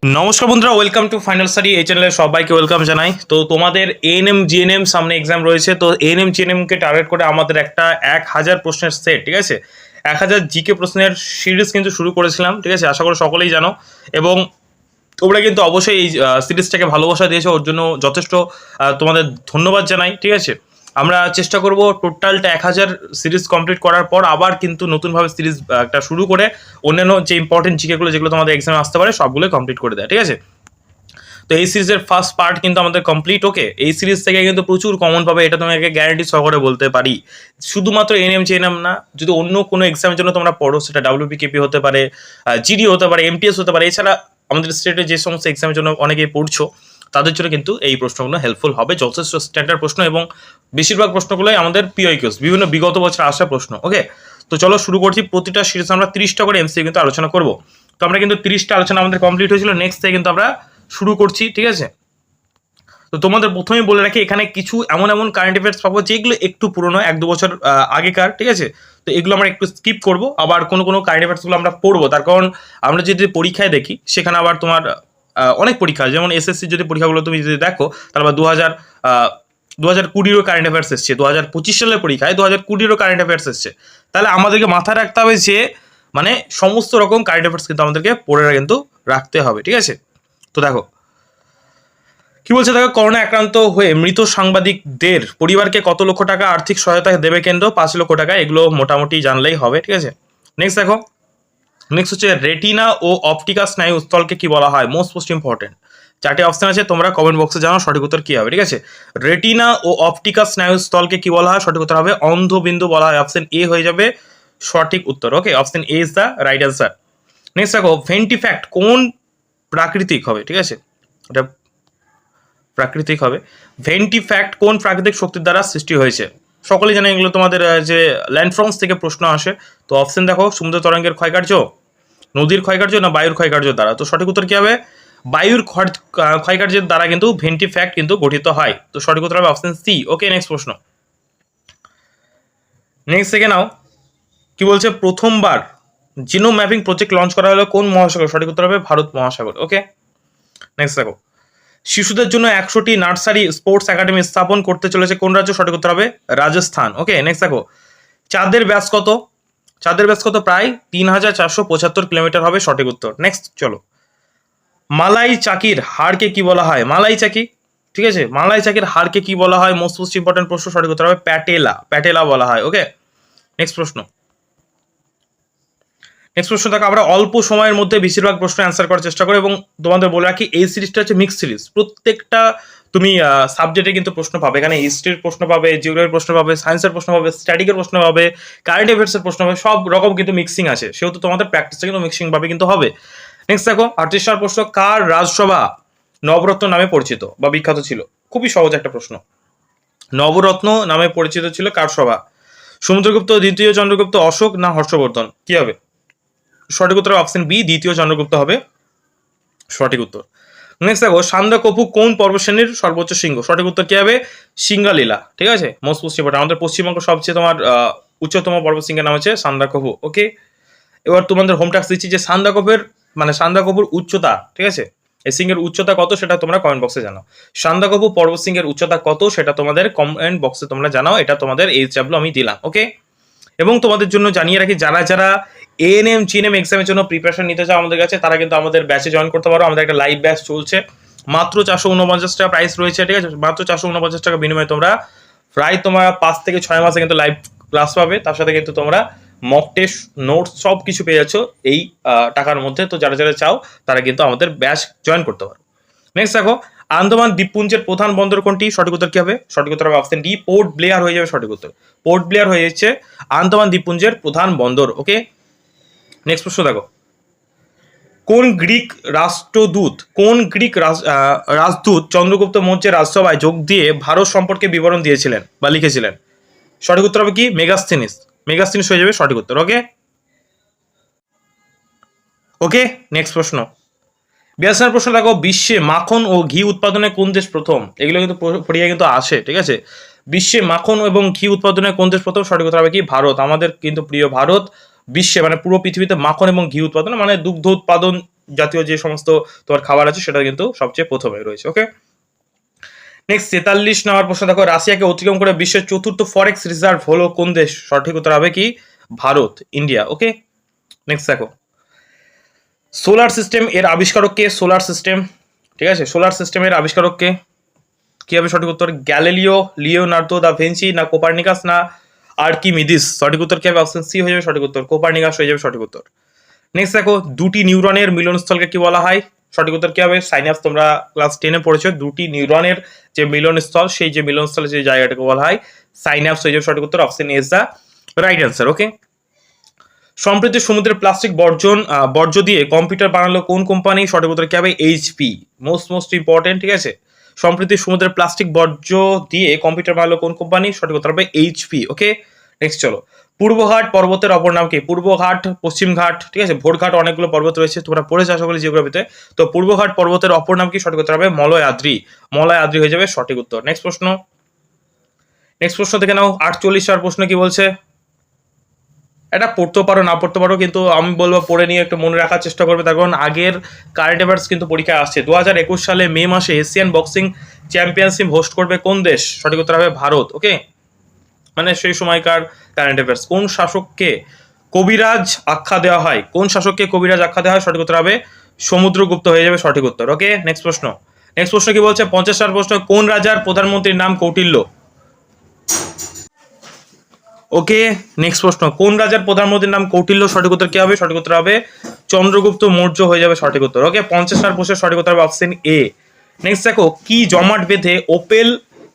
নমস্কার বন্ধুরা, welcome to final study. এই চ্যানেলে সবাইকে ওয়েলকাম জানাই। তো তোমাদের এএনএম জিএনএম সামনে এক্সাম রয়েছে। তো এএনএম জিএনএম কে টার্গেট করে আমাদের একটা 1000 প্রশ্নের সেট, ঠিক আছে, 1000 জিকে প্রশ্নের সিরিজ কিন্তু শুরু করেছিলাম, ঠিক আছে। আশা করি সকলেই জানো এবং তোমরা কিন্তু অবশ্যই এই সিরিজটাকে ভালোবাসা দিয়েছো, ওর জন্য যথেষ্ট তোমাদের ধন্যবাদ জানাই, ঠিক আছে। আমরা চেষ্টা করব টোটালটা 1000 সিরিজ কমপ্লিট করার পর আবার কিন্তু নতুনভাবে সিরিজ একটা শুরু করে অন্যান্য যে ইম্পর্টেন্ট জিকেগুলো যেগুলো তোমাদের এক্সামে আসতে পারে সবগুলো কমপ্লিট করে দেয়, ঠিক আছে। তো এই সিরিজের ফার্স্ট পার্ট কিন্তু আমাদের কমপ্লিট। ওকে, এই সিরিজ থেকে কিন্তু প্রচুর কমন পাবে, এটা তোমাকে গ্যারান্টি সহকারে বলতে পারি। শুধুমাত্র এনএম জেএনএম না, যদি অন্য কোনো এক্সামের জন্য তোমরা পড়ো, সেটা ডাব্লিউবিকেপি হতে পারে, জিডি হতে পারে, এমটিএস হতে পারে, এছাড়া আমাদের স্টেটে যে সমস্ত এক্সামের জন্য অনেকেই পড়ছো তাদের জন্য কিন্তু এই প্রশ্নগুলো হেল্পফুল হবে। যথেষ্ট স্ট্যান্ডার্ড প্রশ্ন এবং বেশিরভাগ প্রশ্নগুলোই আমাদের পিওইকিউস, বিভিন্ন বিগত বছর আসা প্রশ্ন। ওকে, তো চলো শুরু করছি। প্রতিটা সিরিজ আমরা 30টা করে এমসিকিউ কিন্তু আলোচনা করব। তো আমরা কিন্তু 30টা আলোচনা আমাদের কমপ্লিট হয়েছিল, নেক্সট থেকে কিন্তু আমরা শুরু করছি, ঠিক আছে। তো তোমাদের প্রথমেই বলে রাখি, এখানে কিছু এমন এমন কারেন্ট অ্যাফেয়ার্স পাবো যেগুলো একটু পুরনো, 1-2 বছর আগেকার, ঠিক আছে। তো এগুলো আমরা একটু স্কিপ করব, আবার কোনো কোনো কারেন্ট অ্যাফেয়ার্সগুলো আমরা পড়বো। তার কারণ আমরা যদি পরীক্ষায় দেখি সেখানে আবার তোমার অনেক পরীক্ষা, যেমন এসএসসির যদি পরীক্ষাগুলো তুমি যদি দেখো, তাহলে আবার 2020-এরও কারেন্ট অ্যাফেয়ার্স এসছে, 2025 সালের পরীক্ষায় 2020-এরও কারেন্ট অ্যাফেয়ার্স এসছে। তাহলে আমাদেরকে মাথায় রাখতে হবে যে মানে সমস্ত রকম কারেন্ট অ্যাফেয়ার্স কিন্তু আমাদেরকে পড়ে কিন্তু রাখতে হবে, ঠিক আছে। তো দেখো কি বলছে, দেখো, করোনা আক্রান্ত হয়ে মৃত সাংবাদিকদের পরিবারকে কত লক্ষ টাকা আর্থিক সহায়তা দেবে কেন্দ্র? 5 লক্ষ টাকা। এগুলো মোটামুটি জানলেই হবে, ঠিক আছে। নেক্সট দেখো, নেক্সট হচ্ছে রেটিনা ও অপটিকা স্নায়ু স্থলকে কি বলা হয়? Most important. 4টে অপশন আছে, তোমরা কমেন্ট বক্সে জানাও সঠিক উত্তর কি হবে, ঠিক আছে। রেটিনা ও অপটিকা স্নায়ু স্থলকে কি বলা হয়? সঠিক উত্তর হবে অন্ধবিন্দু বলা হয়। অপশন এ হয়ে যাবে সঠিক উত্তর। Okay, option A is the right answer. Next দেখো, ভেন্টিফ্যাক্ট কোন প্রাকৃতিক হবে, ঠিক আছে, এটা প্রাকৃতিক হবে। ভেন্টিফ্যাক্ট কোন প্রাকৃতিক শক্তির দ্বারা সৃষ্টি হয়েছে? সকলেই জানে এগুলো তোমাদের যে ল্যান্ডফর্মস থেকে প্রশ্ন আসে। তো অপশন দেখো, সমুদ্র তরঙ্গের ক্ষয়কার্য, নদীর ক্ষয়কার্য, না বায়ুর ক্ষয়কার্যের দ্বারা? তো সঠিক উত্তর কি হবে? বায়ুর ক্ষয়কার্যের দ্বারা কিন্তু ভেন্টিফ্যাক্ট কিন্তু গঠিত হয়। তো সঠিক উত্তর হবে অপশন সি। ওকে, নেক্সট প্রশ্ন। নেক্সট থেকে নাও, কি বলছে, প্রথমবার জিনোম ম্যাপিং প্রজেক্ট লঞ্চ করা হলো কোন মহাসাগর? সঠিক উত্তর হবে ভারত মহাসাগর। ওকে, নেক্সট দেখো, শিশুদের জন্য 100টি নার্সারি স্পোর্টস একাডেমি স্থাপন করতে চলেছে কোন রাজ্য? সঠিক উত্তর হবে রাজস্থান। ওকে, নেক্সট দেখো, চাঁদের ব্যাস কত? চাঁদের ব্যাস কত? প্রায় 3475 কিলোমিটার হবে সঠিক উত্তর। নেক্সট চলো, মালাই চাকির হাড়কে কি বলা হয়? মালাই চাকি, ঠিক আছে, মালাই চাকির হাড়কে কি বলা হয়? মোস্ট ইম্পর্টেন্ট প্রশ্ন, সঠিক উত্তর হবে প্যাটেলা, প্যাটেলা বলা হয়। ওকে, নেক্সট প্রশ্ন। নেক্সট প্রশ্ন দেখো, আমরা অল্প সময়ের মধ্যে বেশিরভাগ প্রশ্ন অ্যান্সার করার চেষ্টা করি এবং তোমাদের বলে রাখি এই সিরিজটা হচ্ছে মিক্স সিরিজ। প্রত্যেকটা তুমি সাবজেক্টে কিন্তু প্রশ্ন পাবে। এখানে হিস্ট্রির প্রশ্ন পাবে, জিওগ্রাফির প্রশ্ন পাবে, সায়েন্সের প্রশ্ন পাবে, স্ট্যাটিকের প্রশ্ন পাবে, কারেন্ট অ্যাফেয়ার্সের প্রশ্ন পাবে, সব রকম কিন্তু মিক্সিং আছে। সেহেতু তোমাদের প্র্যাকটিসটা কিন্তু মিক্সিং ভাবে কিন্তু হবে। নেক্সট দেখো, 38 প্রশ্ন, কার রাজসভা নবরত্ন নামে পরিচিত বা বিখ্যাত ছিল? খুবই সহজ একটা প্রশ্ন। নবরত্ন নামে পরিচিত ছিল কার সভা? সমুদ্রগুপ্ত, দ্বিতীয় চন্দ্রগুপ্ত, অশোক, না হর্ষবর্ধন? কি হবে সঠিক উত্তর? অপশন বি, দ্বিতীয় চন্দ্রগুপ্ত হবে সঠিক উত্তর। নেক্সট দেখো, সান্দাকফু কোন পর্বতশ্রেণীর সর্বোচ্চ শৃঙ্গ? সঠিক উত্তর কি হবে? সিঙ্গালীলা, ঠিক আছে। মোস্ট ইম্পর্টেন্ট, আমাদের পশ্চিমবঙ্গ সবচেয়ে তোমার উচ্চতম পর্বতশৃঙ্গের নাম হচ্ছে সান্দাকফু। ওকে, এবার তোমাদের হোম টাস্ক দিচ্ছি যে সান্দাকফুর উচ্চতা, ঠিক আছে, এই সিংহের উচ্চতা কত সেটা তোমরা কমেন্ট বক্সে জানাও। সান্দাকফু পর্বত সিংহের উচ্চতা কত সেটা তোমাদের কমেন্ট বক্সে তোমরা জানাও। এটা তোমাদের এই ট্যাবলো আমি দিলাম। ওকে, এবং তোমাদের জন্য জানিয়ে রাখি, যারা যারা এএনএম জিএনএম এক্সামের জন্য প্রিপারেশন নিতে চাও আমাদের কাছে, তারা কিন্তু আমাদের ব্যাচে জয়েন করতে পারো। আমাদের একটা লাইভ ব্যাচ চলছে, মাত্র 449 টাকা প্রাইস রয়েছে, ঠিক আছে। মাত্র 449 টাকা বিনিময়ে তোমরা প্রায় তোমার 5 থেকে 6 মাসে কিন্তু লাইভ ক্লাস পাবে। তার সাথে কিন্তু তোমরা মক টেস্ট, নোটস সব কিছু পেয়ে যাচ্ছ এই টাকার মধ্যে। তো যারা যারা চাও তারা কিন্তু আমাদের ব্যাচ জয়েন করতে পারো। নেক্সট দেখো, আন্দামান দ্বীপপুঞ্জের প্রধান বন্দর কোনটি? সঠিক উত্তর কি হবে? সঠিক উত্তর হবে অপশন ডি, পোর্ট ব্লেয়ার হয়ে যাবে সঠিক উত্তর। পোর্ট ব্লেয়ার হয়ে যাচ্ছে আন্দামান দ্বীপপুঞ্জের প্রধান বন্দর। ওকে, নেক্সট প্রশ্ন দেখো, কোন গ্রিক রাজদূত চন্দ্রগুপ্ত মৌর্যের রাজসভায় যোগ দিয়ে ভারত সম্পর্কে বিবরণ দিয়েছিলেন বা লিখেছিলেন? সঠিক উত্তর হবে কি? মেগাস্থেনিস। মেগাস্থেনিস হয়ে যাবে সঠিক উত্তর। ওকে, ওকে, নেক্সট প্রশ্ন। 82 প্রশ্ন দেখো, বিশ্বে মাখন ও ঘি উৎপাদনে কোন দেশ প্রথম? এগুলো কিন্তু পরীক্ষা কিন্তু আসে, ঠিক আছে। বিশ্বে মাখন এবং ঘি উৎপাদনে কোন দেশ প্রথম? সঠিক উত্তর হবে কি? ভারত। আমাদের কিন্তু প্রিয় ভারত বিশ্বে মানে পুরো পৃথিবীতে মাখন এবং ঘি উৎপাদনে মানে দুগ্ধ উৎপাদন জাতীয় যে সমস্ত তোমার খাবার আছে সেটা কিন্তু সবচেয়ে প্রথমে রয়েছে। ওকে, নেক্সট 43 নম্বর প্রশ্ন দেখো, রাশিয়াকে অতিক্রম করে বিশ্বের চতুর্থ ফরেক্স রিজার্ভ হলো কোন দেশ? সঠিক উত্তর হবে কি ভারত, ইন্ডিয়া। ওকে, নেক্সট দেখো, সোলার সিস্টেম এর আবিষ্কারক কে? সোলার সিস্টেম, ঠিক আছে, সোলার সিস্টেমের আবিষ্কারক কে? কি হবে সঠিক উত্তর? গ্যালিলিও, লিওনার্দো দা ভিঞ্চি, না কোপার্নিকাস, না আর্কিমিডিস? সঠিক উত্তর কি হবে? অপশন সি হয়ে যাবে সঠিক উত্তর, কোপার্নিকাস হয়ে যাবে সঠিক উত্তর। নেক্সট দেখো, দুটি নিউরনের মিলনস্থলকে কি বলা হয়? সঠিক উত্তর কি হবে? সাইন্যাপস। তোমরা ক্লাস 10-এ পড়েছো, দুটি নিউরনের যে মিলনস্থল, সেই যে মিলনস্থলের যে জায়গাটাকে বলা হয় সাইন্যাপস হয়ে যাবে সঠিক উত্তর। Option A is the right answer. Okay, সম্প্রতি সমুদ্রের প্লাস্টিক বর্জ্য দিয়ে কম্পিউটার বানালো কোন কোম্পানি? সঠিক উত্তর কি হবে? এইচপি। মোস্ট ইম্পর্টেন্ট, ঠিক আছে, সম্প্রতি সমুদ্রের প্লাস্টিক বর্জ্য দিয়ে কম্পিউটার বানালো কোন কোম্পানি? সঠিক উত্তর হবে এইচপি। ওকে, নেক্সট চলো, পূর্বঘাট পর্বতের অপর নাম কি? পূর্বঘাট, পশ্চিমঘাট, ঠিক আছে, ভোরঘাট, অনেকগুলো পর্বত রয়েছে, তোমরা পড়েছো আশা করি জিওগ্রাফিতে। তো পূর্বঘাট পর্বতের অপর নাম কি? সঠিক উত্তর হবে মলয়াদ্রি। মলয়াদ্রি হয়ে যাবে সঠিক উত্তর। নেক্সট প্রশ্ন দেখে নাও, 48 নম্বর প্রশ্ন কি বলছে? এটা পড়তেও পারো না পড়তে পারো, কিন্তু আমি বলবো পড়ে নিয়ে একটু মনে রাখার চেষ্টা করবে, তার কারণ আগের কারেন্ট অ্যাফেয়ার্স কিন্তু পরীক্ষায় আসছে। 2021 সালে মে মাসে এশিয়ান বক্সিং চ্যাম্পিয়নশিপ হোস্ট করবে কোন দেশ? সঠিক উত্তর হবে ভারত। ওকে, মানে সেই সময়কার কারেন্ট অ্যাফেয়ার্স। কোন শাসককে কবিরাজ আখ্যা দেওয়া হয়? কোন শাসককে কবিরাজ আখ্যা দেওয়া হয়? সঠিক উত্তর হবে সমুদ্রগুপ্ত হয়ে যাবে সঠিক উত্তর। ওকে, নেক্সট প্রশ্ন কি বলছে? 50 নম্বর প্রশ্ন, কোন রাজার প্রধানমন্ত্রীর নাম কৌটিল্য? ওকে, নেক্সট প্রশ্ন, কোন রাজার প্রধানমন্ত্রীর নাম কৌটিল্য? সঠিক উত্তর কি হবে? সঠিক উত্তর হবে চন্দ্রগুপ্ত মৌর্য হয়ে যাবে সঠিক উত্তর। ওকে, 50 নম্বর প্রশ্নের সঠিক উত্তর হবে অপশন এ। নেক্সট দেখো, কি জমাট বেঁধে ওপেল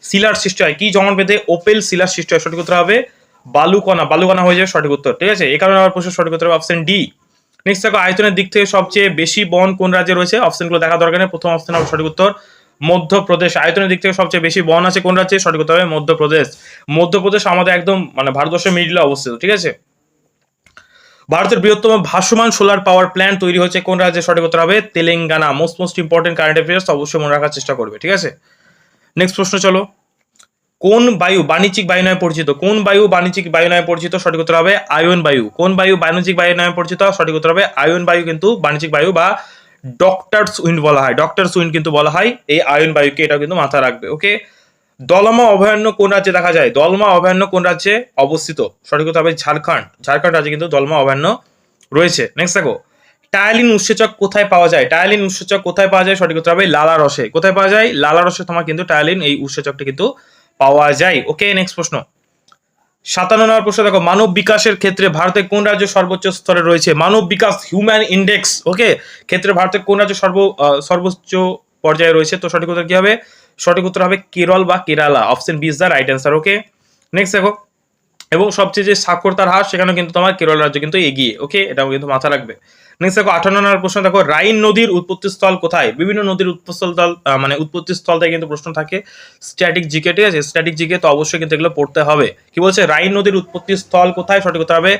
শিলার সৃষ্টি হয়? কি জমাট বেঁধে ওপেল শিলার সৃষ্টি হয়? সঠিক উত্তর হবে বালুকণা হয়ে যাবে সঠিক উত্তর। ঠিক আছে, 51 নম্বর প্রশ্নের সঠিক উত্তর হবে অপশন ডি। নেক্সট দেখো, আয়তনের দিক থেকে সবচেয়ে বেশি বন কোন রাজ্যে রয়েছে? অপশনগুলো দেখা দরকার নেই, প্রথম অপশন হবে সঠিক উত্তর মধ্যপ্রদেশ। আয়তনের দিক থেকে সবচেয়ে বেশি বন আছে কোন রাজ্যে? সঠিক উত্তর হবে মধ্যপ্রদেশ। মধ্যপ্রদেশ আমাদের একদম মানে ভারতবর্ষের মিডলে অবস্থিত। ঠিক আছে, ভারতের বৃহত্তম ভাসমান সোলার পাওয়ার প্ল্যান্ট তৈরি হচ্ছে কোন রাজ্যে? সঠিক উত্তর হবে Telangana. Most important current affairs, অবশ্যই মনে রাখার চেষ্টা করবে। ঠিক আছে, নেক্সট প্রশ্ন চলো, কোন বায়ু বাণিজ্যিক বায়ু নামে পরিচিত? কোন বায়ু বাণিজ্যিক বায়ু নামে পরিচিত? সঠিক উত্তর হবে আয়ন বায়ু। কোন বায়ু বাণিজ্যিক বায়ু নামে পরিচিত? সঠিক উত্তর হবে আয়ন বায়ু, কিন্তু বাণিজ্যিক বায়ু বা ডক্টরস উইন্ড বলা হয়। ডক্টরস উইন্ড কিন্তু বলা হয় এই আয়ন বায়ুকে, এটাও কিন্তু মাথায় রাখবে। ওকে, দলমা অভয়ারণ্য কোন রাজ্যে দেখা যায়? দলমা অভয়ারণ্য কোন রাজ্যে অবস্থিত? সঠিক উত্তর হবে ঝাড়খণ্ড। ঝাড়খণ্ড রাজ্যে কিন্তু দলমা অভয়ারণ্য রয়েছে। নেক্সট দেখো, টায়ালিন উৎসেচক কোথায় পাওয়া যায়? টায়ালিন উৎসেচক কোথায় পাওয়া যায়? সঠিক উত্তর হবে লালা রসে। কোথায় পাওয়া যায়? লালা রসে তোমার কিন্তু টায়ালিন এই উৎসেচকটা কিন্তু পাওয়া যায়। ওকে, নেক্সট প্রশ্ন 57 নম্বর প্রশ্ন দেখো, মানব বিকাশের ক্ষেত্রে ভারতের কোন রাজ্য সর্বোচ্চ স্তরে রয়েছে? মানব বিকাশ হিউম্যান ইন্ডেক্স, ওকে, ক্ষেত্রে ভারতের কোন রাজ্য সর্বোচ্চ পর্যায়ে রয়েছে? তো সঠিক উত্তর কি হবে? সঠিক উত্তর হবে কেরল বা Kerala. Option B is the right answer. Okay, next দেখো, এবং সবচেয়ে যে সাক্ষরতার হার সেখানে কিন্তু তোমার কেরল রাজ্য কিন্তু এগিয়ে। ওকে, এটাও কিন্তু মাথা রাখবে। নেক্সট দেখো, 58 নম্বর প্রশ্ন দেখো, রাইন নদীর উৎপত্তি স্থল কোথায়? বিভিন্ন নদীর উৎপত্তি স্থল থেকে কিন্তু প্রশ্ন থাকে স্ট্যাটিক জিকে। ঠিক আছে, স্ট্যাটিক জিকে তো অবশ্যই কিন্তু এগুলো পড়তে হবে। কি বলছে? রাইন নদীর উৎপত্তি স্থল কোথায়? সঠিক উত্তর হবে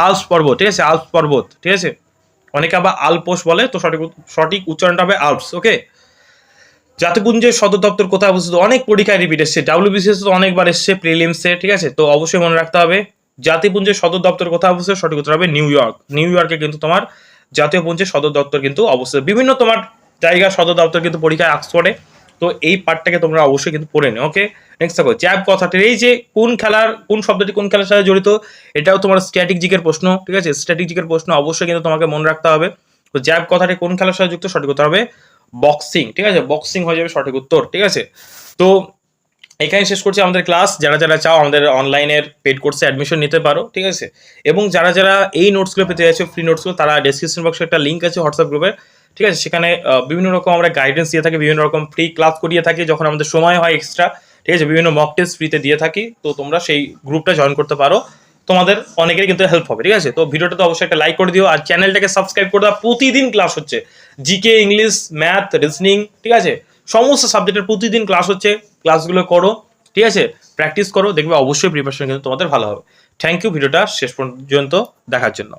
আল্পস পর্বত। ঠিক আছে, আল্পস পর্বত। ঠিক আছে, অনেকে আবার আলপোস বলে, তো সঠিক উচ্চারণটা হবে আল্পস। ওকে, জাতিপুঞ্জের সদর দপ্তর কোথায় অবস্থিত? অনেক পরীক্ষায় রিপিট এসছে, ডাব্লিউবিসিএস তো অনেকবার এসছে প্রিলিমসে। ঠিক আছে, তো অবশ্যই মনে রাখতে হবে জাতিপুঞ্জের সদর দপ্তর কোথায় অবস্থিত? সঠিক উত্তর হবে নিউ ইয়র্ক। নিউ ইয়র্কে কিন্তু তোমার জাতীয় পুঞ্জের সদর দপ্তর কিন্তু অবস্থিত। বিভিন্ন তোমার জায়গার সদর দপ্তর কিন্তু পরীক্ষায় আক্স করে, তো এই পার্টটাকে তোমরা অবশ্যই কিন্তু পড়ে নিও। ওকে, নেক্সট দেখো, জ্যাব কথাটির এই যে কোন শব্দটি কোন খেলার সাথে জড়িত, এটাও তোমার স্ট্যাটিক জিকের প্রশ্ন। ঠিক আছে, স্ট্যাটিক জিকের প্রশ্ন অবশ্যই কিন্তু তোমাকে মনে রাখতে হবে। তো জ্যাব কথাটি কোন খেলার সাথে যুক্ত? সঠিক উত্তর হবে বক্সিং। ঠিক আছে, বক্সিং হয়ে যাবে সঠিক উত্তর। ঠিক আছে, তো এখানে শেষ করছি আমাদের ক্লাস। যারা যারা চাও আমাদের অনলাইনের পেড কোর্সে অ্যাডমিশন নিতে পারো। ঠিক আছে, এবং যারা যারা এই নোটসগুলো পেতে চাইছো, ফ্রি নোটসগুলো, তারা ডেসক্রিপশন বক্সে একটা লিঙ্ক আছে হোয়াটসঅ্যাপ গ্রুপের। ঠিক আছে, সেখানে বিভিন্ন রকম আমরা গাইডেন্স দিয়ে থাকি, বিভিন্ন রকম ফ্রি ক্লাস করিয়ে থাকি যখন আমাদের সময় হয় এক্সট্রা। ঠিক আছে, বিভিন্ন মক টেস্ট ফ্রিতে দিয়ে থাকি, তো তোমরা সেই গ্রুপটা জয়েন করতে পারো, তোমাদের অনেকেরই কিন্তু হেল্প হবে। ঠিক আছে, তো ভিডিওটা তো অবশ্যই একটা লাইক করে দিও, আর চ্যানেলটাকে সাবস্ক্রাইব করে দাও। প্রতিদিন ক্লাস হচ্ছে, জিকে, ইংলিশ, ম্যাথ, রিজনিং, ঠিক আছে, সমস্ত সাবজেক্টের প্রতিদিন ক্লাস হচ্ছে। ক্লাসগুলো করো, ঠিক আছে, প্র্যাকটিস করো, দেখবে অবশ্যই প্রিপারেশন কিন্তু তোমাদের ভালো হবে। থ্যাংক ইউ ভিডিওটা শেষ পর্যন্ত দেখার জন্য।